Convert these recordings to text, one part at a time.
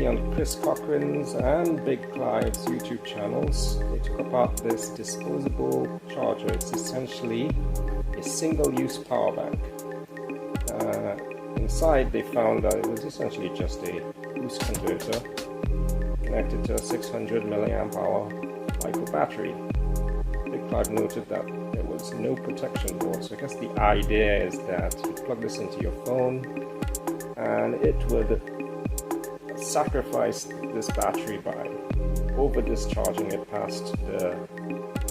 recently on Chris Cochrane's and Big Clive's YouTube channels, they took apart this disposable charger. It's essentially a single-use power bank. Inside they found that it was essentially just a boost converter connected to a 600 milliamp hour micro battery. Big Clive noted that there was no protection board, so I guess the idea is that you plug this into your phone and it would sacrifice this battery by over discharging it past the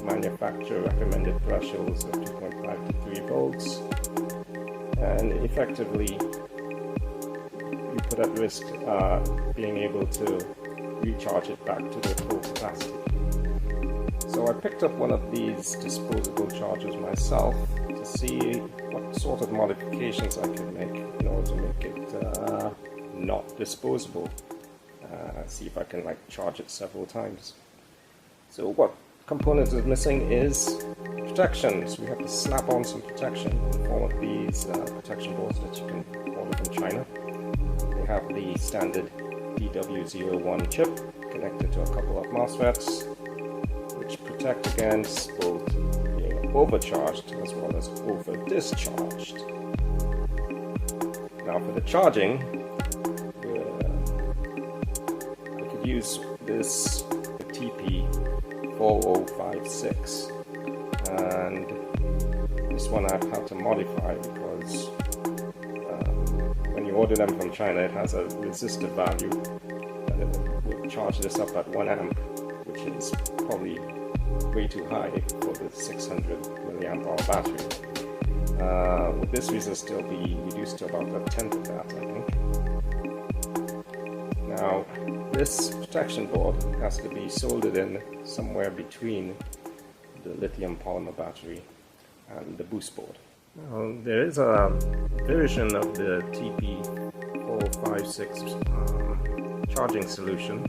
manufacturer recommended thresholds of 2.5 to 3 volts, and effectively you put at risk being able to recharge it back to the full capacity. So I picked up one of these disposable chargers myself to see what sort of modifications I could make in order to make it not disposable. See if I can charge it several times. So what components is missing is protection. So we have to slap on some protection in the form of these protection boards that you can order from China. They have the standard DW01 chip connected to a couple of MOSFETs, which protect against both being overcharged as well as over discharged. Now for the charging, use this TP4056, and this one I've had to modify because when you order them from China it has a resistor value that it will charge this up at 1 amp, which is probably way too high for the 600 milliamp hour battery. With this resistor will be reduced to about a tenth of that, I think. Now, this protection board has to be soldered in somewhere between the lithium-polymer battery and the boost board. Now, there is a version of the TP456 charging solution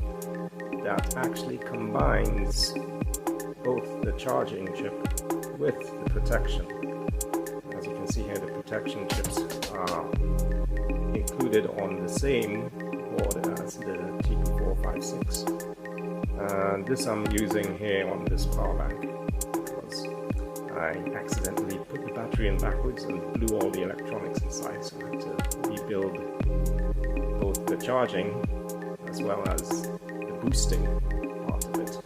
that actually combines both the charging chip with the protection. As you can see here, the protection chips are included on the same board as the TP456, and this I'm using here on this power bank because I accidentally put the battery in backwards and blew all the electronics inside, so I had to rebuild both the charging as well as the boosting part of it.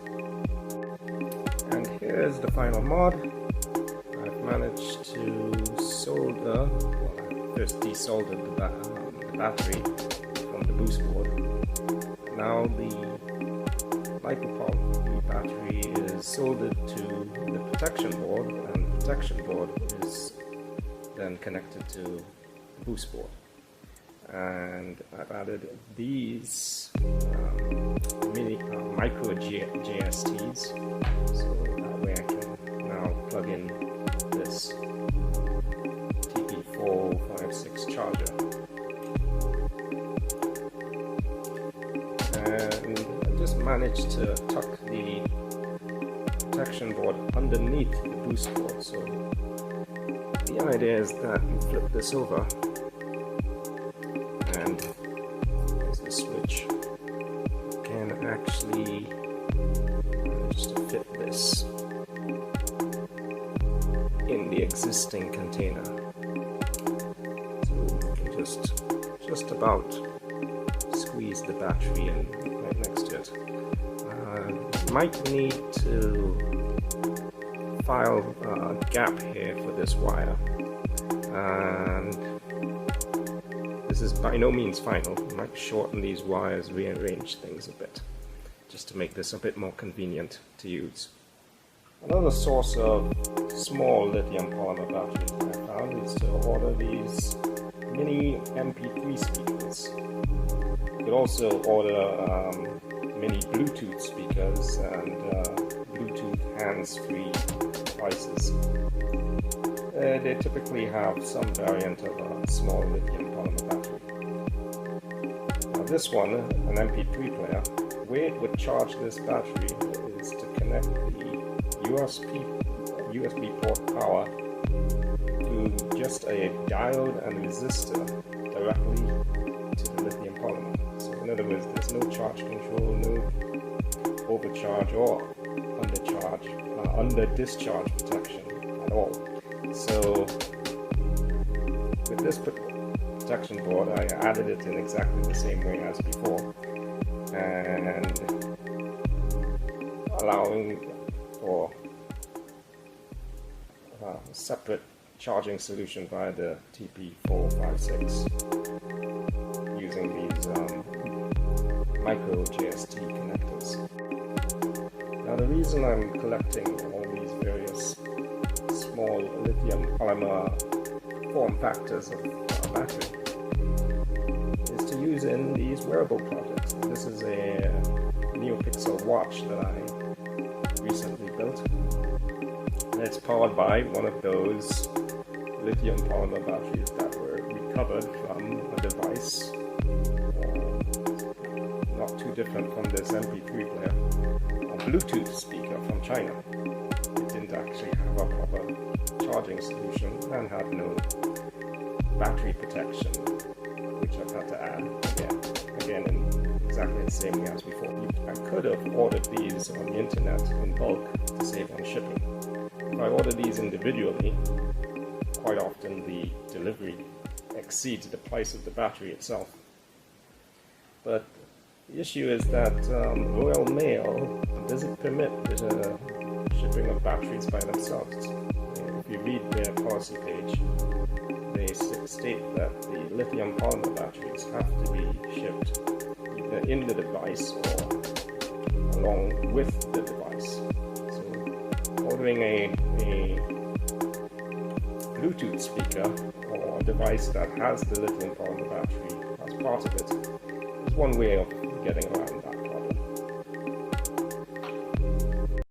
And here's the final mod. I've managed to solder, well, I first desoldered the battery from the boost board. Now the Lithium-Polymer battery is soldered to the protection board, and the protection board is then connected to the boost board. And I've added these micro JSTs, so that way I can now plug in this TP456 charger. And I just managed to tuck the protection board underneath the boost board. So the idea is that you flip this over and there's the switch. You can actually just fit this in the existing container. So you can just about squeeze the battery in right next to it. You might need to file a gap here for this wire, and this is by no means final. You might shorten these wires, rearrange things a bit, just to make this a bit more convenient to use. Another source of small lithium-polymer batteries I found is to order these mini MP3 speakers. You could also order mini Bluetooth speakers and Bluetooth hands-free devices. They typically have some variant of a small lithium-polymer battery. Now this one, an MP3 player, the way it would charge this battery is to connect the USB port power to just a diode and resistor directly to the lithium polymer. So in other words, there's no charge control, no overcharge or under discharge protection at all. So with this protection board, I added it in exactly the same way as before, and allowing for a separate charging solution via the TP456 using these micro JST connectors. Now the reason I'm collecting all these various small lithium polymer form factors of battery is to use in these wearable projects. This is a NeoPixel watch that I recently built, and it's powered by one of those lithium polymer batteries that were recovered from a device not too different from this MP3 player, a Bluetooth speaker from China. It didn't actually have a proper charging solution and had no battery protection, which I've had to add again in exactly the same way as before. I could have ordered these on the internet in bulk to save on shipping. If I order these individually, quite often the delivery exceeds the price of the battery itself. But the issue is that Royal Mail doesn't permit the shipping of batteries by themselves. If you read their policy page, they state that the lithium polymer batteries have to be shipped either in the device or along with the device. So ordering a Bluetooth speaker or a device that has the lithium polymer battery as part of it is one way of getting around that.